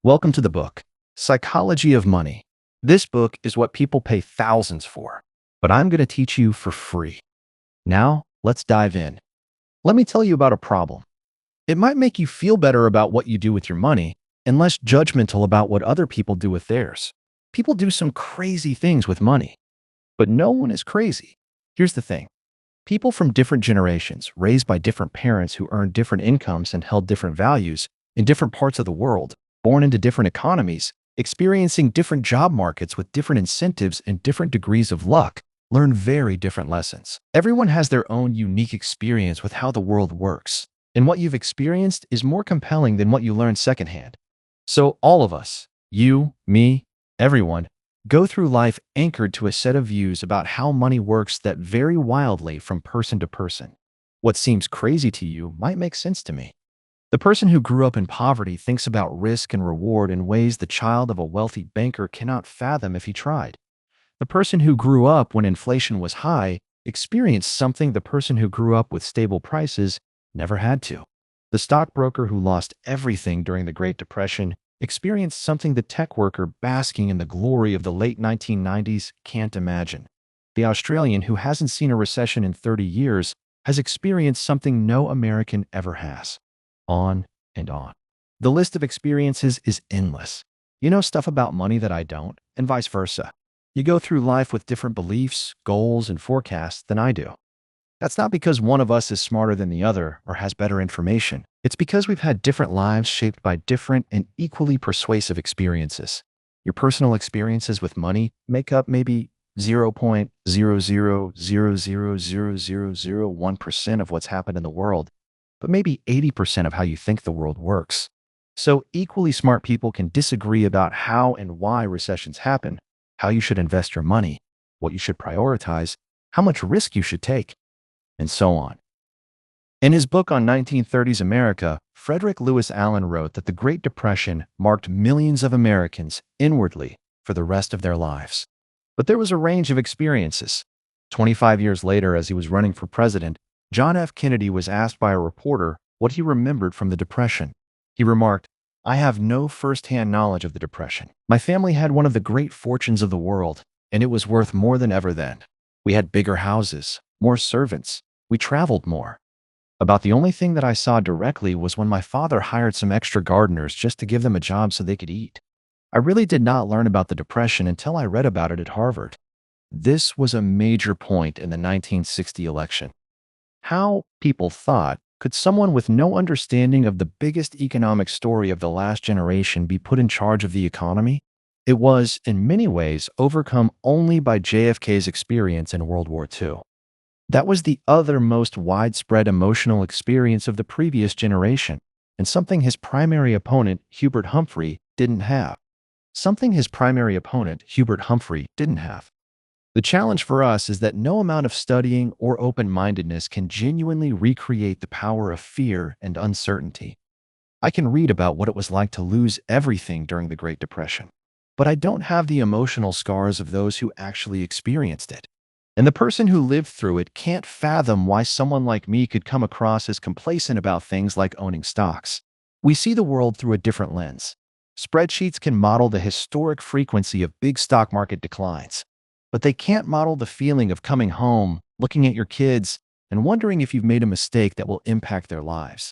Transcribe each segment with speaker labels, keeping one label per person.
Speaker 1: Welcome to the book, Psychology of Money. This book is what people pay thousands for, but I'm going to teach you for free. Now, let's dive in. Let me tell you about a problem. It might make you feel better about what you do with your money and less judgmental about what other people do with theirs. People do some crazy things with money, but no one is crazy. Here's the thing. People from different generations, raised by different parents who earned different incomes and held different values in different parts of the world, born into different economies, experiencing different job markets with different incentives and different degrees of luck, learn very different lessons. Everyone has their own unique experience with how the world works, and what you've experienced is more compelling than what you learned secondhand. So all of us, you, me, everyone, go through life anchored to a set of views about how money works that vary wildly from person to person. What seems crazy to you might make sense to me. The person who grew up in poverty thinks about risk and reward in ways the child of a wealthy banker cannot fathom if he tried. The person who grew up when inflation was high experienced something the person who grew up with stable prices never had to. The stockbroker who lost everything during the Great Depression experienced something the tech worker basking in the glory of the late 1990s can't imagine. The Australian who hasn't seen a recession in 30 years has experienced something no American ever has. On and on. The list of experiences is endless. You know stuff about money that I don't, and vice versa. You go through life with different beliefs, goals, and forecasts than I do. That's not because one of us is smarter than the other or has better information. It's because we've had different lives shaped by different and equally persuasive experiences. Your personal experiences with money make up maybe 0.000000001% of what's happened in the world, but maybe 80% of how you think the world works. So equally smart people can disagree about how and why recessions happen, how you should invest your money, what you should prioritize, how much risk you should take, and so on. In his book on 1930s America, Frederick Lewis Allen wrote that the Great Depression marked millions of Americans inwardly for the rest of their lives. But there was a range of experiences. 25 years later, as he was running for president, John F. Kennedy was asked by a reporter what he remembered from the Depression. He remarked, "I have no first-hand knowledge of the Depression. My family had one of the great fortunes of the world, and it was worth more than ever then. We had bigger houses, more servants. We traveled more. About the only thing that I saw directly was when my father hired some extra gardeners just to give them a job so they could eat. I really did not learn about the Depression until I read about it at Harvard." This was a major point in the 1960 election. How, people thought, could someone with no understanding of the biggest economic story of the last generation be put in charge of the economy? It was, in many ways, overcome only by JFK's experience in World War II. That was the other most widespread emotional experience of the previous generation, and something his primary opponent, Hubert Humphrey, didn't have. The challenge for us is that no amount of studying or open-mindedness can genuinely recreate the power of fear and uncertainty. I can read about what it was like to lose everything during the Great Depression, but I don't have the emotional scars of those who actually experienced it. And the person who lived through it can't fathom why someone like me could come across as complacent about things like owning stocks. We see the world through a different lens. Spreadsheets can model the historic frequency of big stock market declines, but they can't model the feeling of coming home, looking at your kids, and wondering if you've made a mistake that will impact their lives.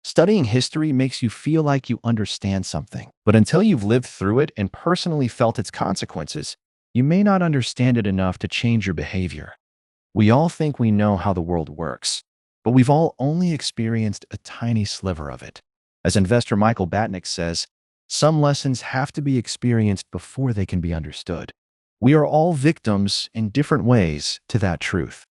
Speaker 1: Studying history makes you feel like you understand something, but until you've lived through it and personally felt its consequences, you may not understand it enough to change your behavior. We all think we know how the world works, but we've all only experienced a tiny sliver of it. As investor Michael Batnick says, some lessons have to be experienced before they can be understood. We are all victims in different ways to that truth.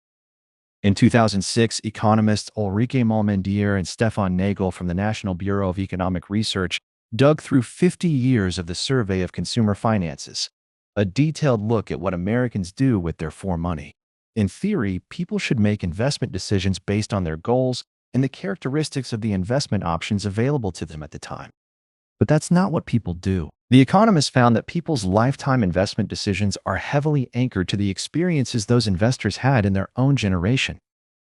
Speaker 1: In 2006, economists Ulrike Malmendier and Stefan Nagel from the National Bureau of Economic Research dug through 50 years of the Survey of Consumer Finances, a detailed look at what Americans do with their money. In theory, people should make investment decisions based on their goals and the characteristics of the investment options available to them at the time. But that's not what people do. The economists found that people's lifetime investment decisions are heavily anchored to the experiences those investors had in their own generation,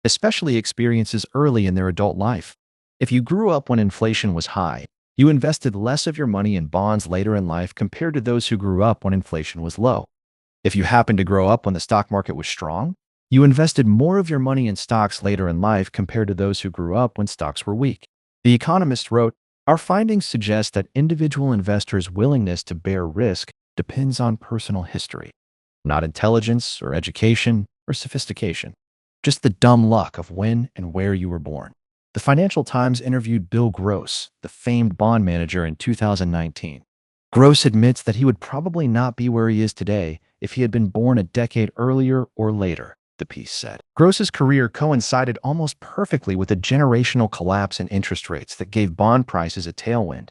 Speaker 1: especially experiences early in their adult life. If you grew up when inflation was high, You invested less of your money in bonds later in life compared to those who grew up when inflation was low. If you happened to grow up when the stock market was strong, you invested more of your money in stocks later in life compared to those who grew up when stocks were weak. The Economist wrote, "Our findings suggest that individual investors' willingness to bear risk depends on personal history, not intelligence or education or sophistication, just the dumb luck of when and where you were born." The Financial Times interviewed Bill Gross, the famed bond manager, in 2019. Gross admits that he would probably not be where he is today if he had been born a decade earlier or later, the piece said. Gross's career coincided almost perfectly with a generational collapse in interest rates that gave bond prices a tailwind.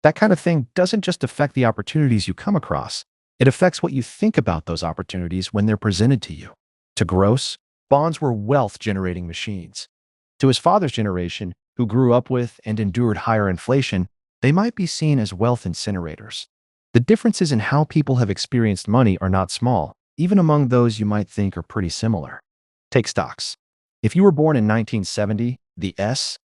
Speaker 1: That kind of thing doesn't just affect the opportunities you come across, it affects what you think about those opportunities when they're presented to you. To Gross, bonds were wealth-generating machines. To his father's generation, who grew up with and endured higher inflation, they might be seen as wealth incinerators. The differences in how people have experienced money are not small, even among those you might think are pretty similar. Take stocks. If you were born in 1970, the S